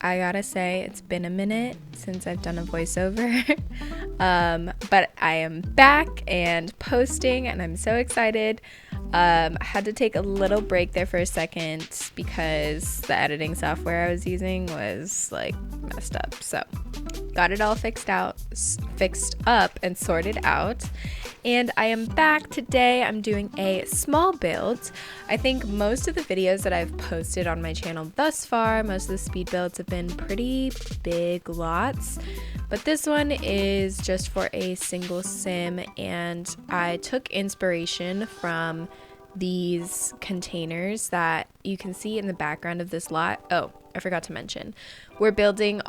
I gotta say, it's been a minute since I've done a voiceover, but I am back and posting, and I'm so excited. I had to take a little break there for a second because the editing software I was using was like messed up. So got it all fixed up and sorted out. And I am back today. I'm doing a small build. I think most of the videos that I've posted on my channel thus far, most of the speed builds have been pretty big lots. But this one is just for a single sim, and I took inspiration from these containers that you can see in the background of this lot. Oh, I forgot to mention, we're building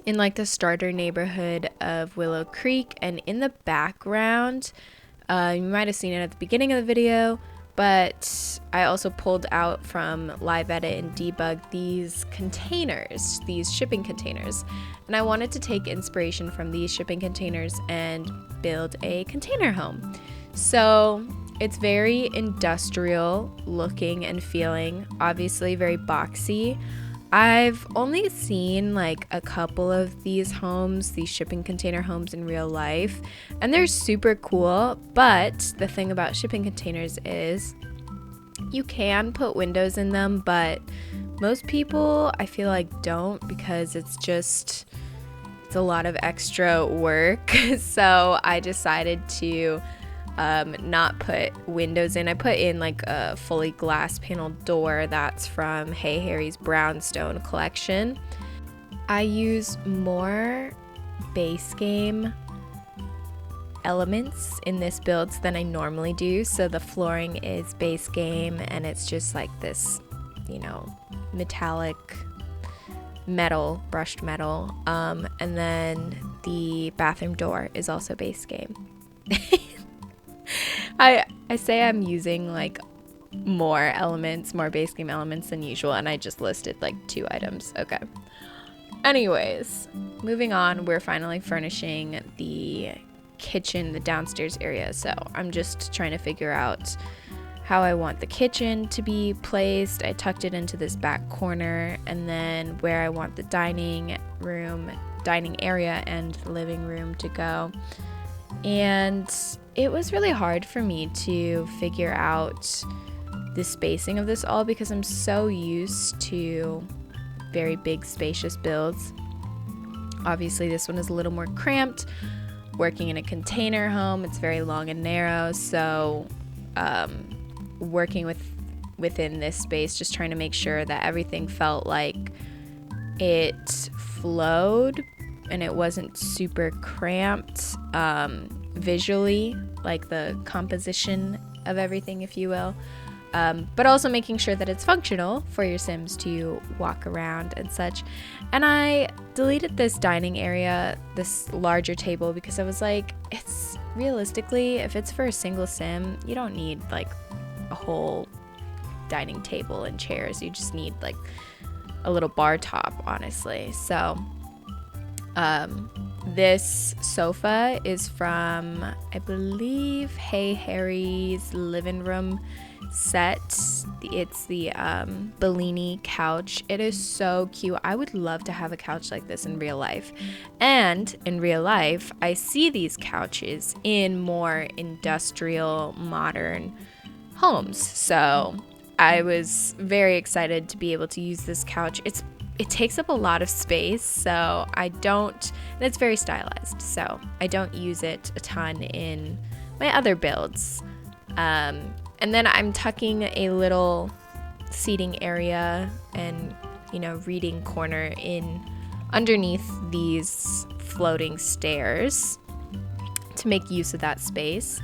in like the starter neighborhood of Willow Creek, and in the background, you might have seen it at the beginning of the video, but I also pulled out from Live Edit and Debug these containers, these shipping containers, and I wanted to take inspiration from these shipping containers and build a container home. So it's very industrial looking and feeling, obviously very boxy. I've only seen like a couple of these homes, these shipping container homes in real life, and they're super cool, but the thing about shipping containers is you can put windows in them, but most people I feel like don't, because it's a lot of extra work. So I decided to not put windows in. I put in like a fully glass panel door that's from Hey Harry's Brownstone collection. I use more base game elements in this build than I normally do. So the flooring is base game, and it's just like this, metallic metal, brushed metal. And then the bathroom door is also base game. I say I'm using like more base game elements than usual, and I just listed like 2 items. Okay. Anyways, moving on, we're finally furnishing the kitchen, the downstairs area. So I'm just trying to figure out how I want the kitchen to be placed. I tucked it into this back corner, and then where I want the dining area and the living room to go. And it was really hard for me to figure out the spacing of this all, because I'm so used to very big spacious builds. Obviously this one is a little more cramped. Working in a container home, it's very long and narrow, so working within this space, just trying to make sure that everything felt like it flowed and it wasn't super cramped visually, like the composition of everything, if you will, but also making sure that it's functional for your Sims to walk around and such. And I deleted this dining area, this larger table, because I was like, it's realistically, if it's for a single Sim, you don't need like a whole dining table and chairs. You just need like a little bar top, honestly. So this sofa is from, I believe, Hey Harry's living room set. It's the Bellini couch. It is so cute. I would love to have a couch like this in real life. And in real life, I see these couches in more industrial, modern homes. So I was very excited to be able to use this couch. It takes up a lot of space, so and it's very stylized, so I don't use it a ton in my other builds. And then I'm tucking a little seating area and, reading corner in underneath these floating stairs to make use of that space.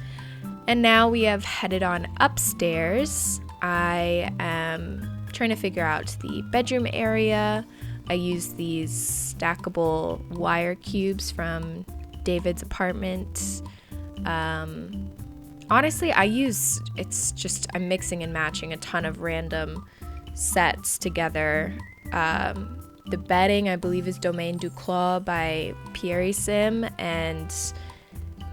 And now we have headed on upstairs. I am trying to figure out the bedroom area. I use these stackable wire cubes from David's apartment. Honestly, I'm mixing and matching a ton of random sets together. The bedding, I believe, is Domaine du Clos by Pierre Sim, and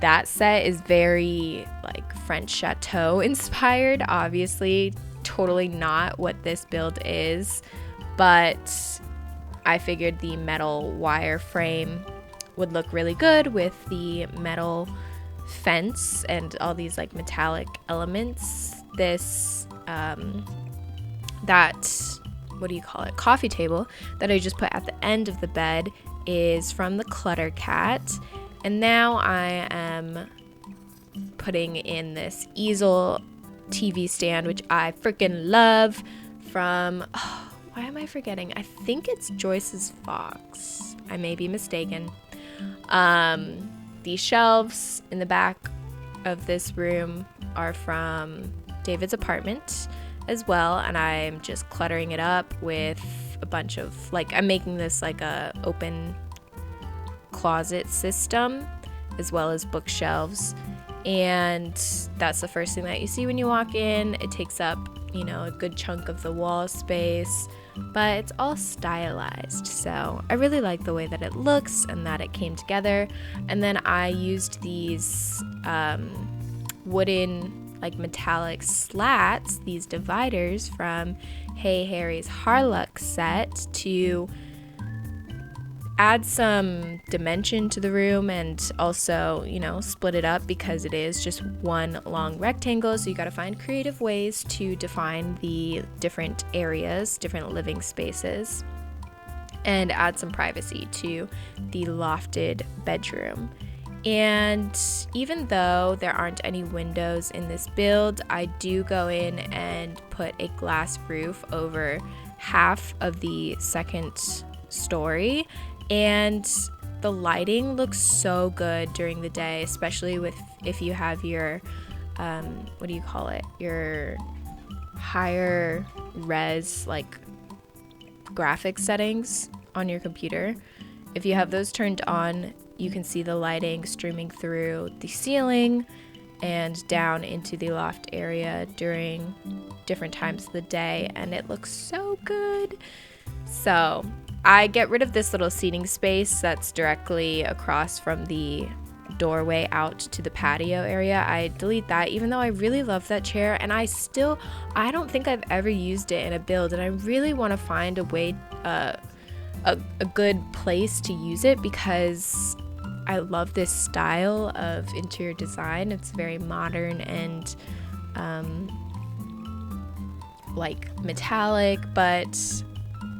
that set is very like French chateau inspired. Obviously, totally not what this build is, but I figured the metal wire frame would look really good with the metal fence and all these like metallic elements. This coffee table that I just put at the end of the bed is from the Clutter Cat. And now I am putting in this easel TV stand, which I freaking love, from why am I forgetting? I think it's Joyce's Fox. I may be mistaken. The shelves in the back of this room are from David's apartment as well, and I'm just cluttering it up with a bunch of, like, I'm making this like a open closet system as well as bookshelves, and that's the first thing that you see when you walk in. It takes up, you know, a good chunk of the wall space, but it's all stylized, so I really like the way that it looks and that it came together. And then I used these wooden, like, metallic slats, these dividers from Hey Harry's Harlock set, to add some dimension to the room and also, you know, split it up because it is just one long rectangle. So you got to find creative ways to define the different areas, different living spaces, and add some privacy to the lofted bedroom. And even though there aren't any windows in this build, I do go in and put a glass roof over half of the second story. And the lighting looks so good during the day, especially if you have your, your higher res, like, graphics settings on your computer. If you have those turned on, you can see the lighting streaming through the ceiling and down into the loft area during different times of the day, and it looks so good. So I get rid of this little seating space that's directly across from the doorway out to the patio area. I delete that, even though I really love that chair, and I don't think I've ever used it in a build, and I really want to find a way, a good place to use it, because I love this style of interior design. It's very modern and like metallic, but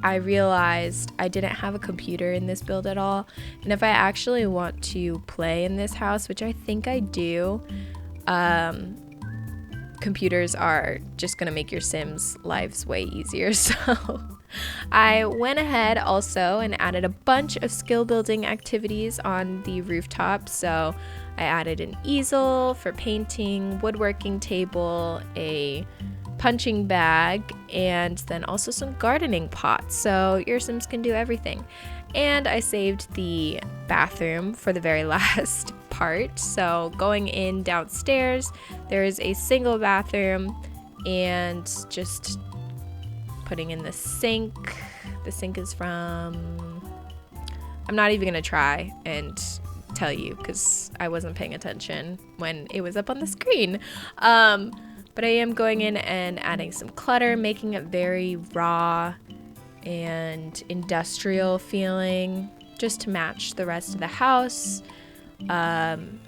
I realized I didn't have a computer in this build at all, and if I actually want to play in this house, which I think I do, computers are just gonna make your Sims lives way easier. So I went ahead also and added a bunch of skill building activities on the rooftop. So I added an easel for painting, woodworking table, a punching bag, and then also some gardening pots, so your Sims can do everything. And I saved the bathroom for the very last part. So going in downstairs, there is a single bathroom, and just putting in the sink. The sink is from, I'm not even gonna try and tell you because I wasn't paying attention when it was up on the screen. But I am going in and adding some clutter, making it very raw and industrial feeling, just to match the rest of the house. I'm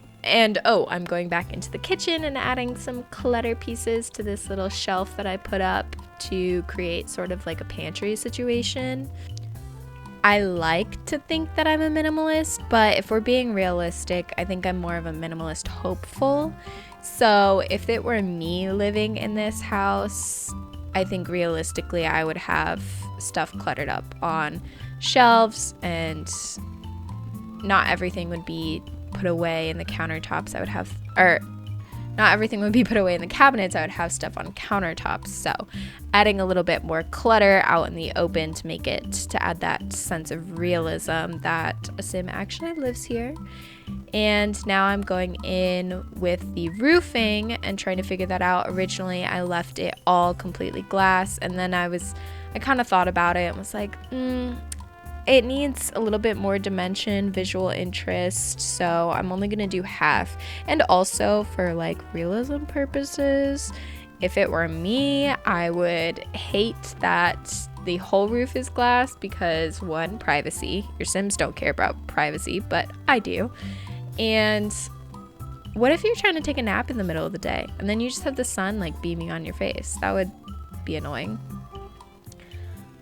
going back into the kitchen and adding some clutter pieces to this little shelf that I put up to create sort of like a pantry situation. I like to think that I'm a minimalist, but if we're being realistic, I think I'm more of a minimalist hopeful. So if it were me living in this house, I think realistically I would have stuff cluttered up on shelves, and not everything would be put away in the countertops. Not everything would be put away in the cabinets. I would have stuff on countertops. So adding a little bit more clutter out in the open to add that sense of realism that a Sim actually lives here. And now I'm going in with the roofing and trying to figure that out. Originally, I left it all completely glass, and then I kind of thought about it and was like, it needs a little bit more dimension, visual interest, so I'm only gonna do half. And also for like realism purposes, If it were me, I would hate that the whole roof is glass because, one, privacy. Your Sims don't care about privacy, but I do. And what if you're trying to take a nap in the middle of the day and then you just have the sun like beaming on your face? That would be annoying.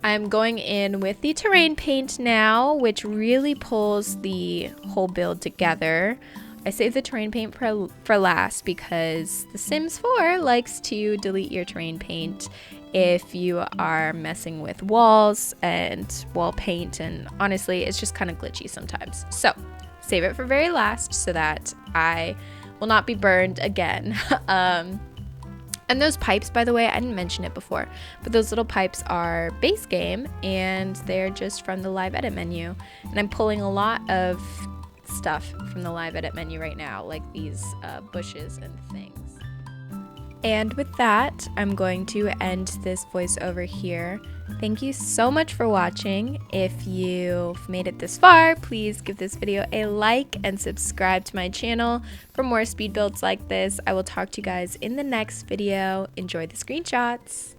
I'm going in with the terrain paint now, which really pulls the whole build together. I saved the terrain paint for last because The Sims 4 likes to delete your terrain paint if you are messing with walls and wall paint, and honestly, it's just kind of glitchy sometimes. So save it for very last so that I will not be burned again. And those pipes, by the way, I didn't mention it before, but those little pipes are base game and they're just from the live edit menu. And I'm pulling a lot of stuff from the live edit menu right now, like these bushes and things. And with that, I'm going to end this voiceover here. Thank you so much for watching. If you've made it this far, please give this video a like and subscribe to my channel for more speed builds like this. I will talk to you guys in the next video. Enjoy the screenshots.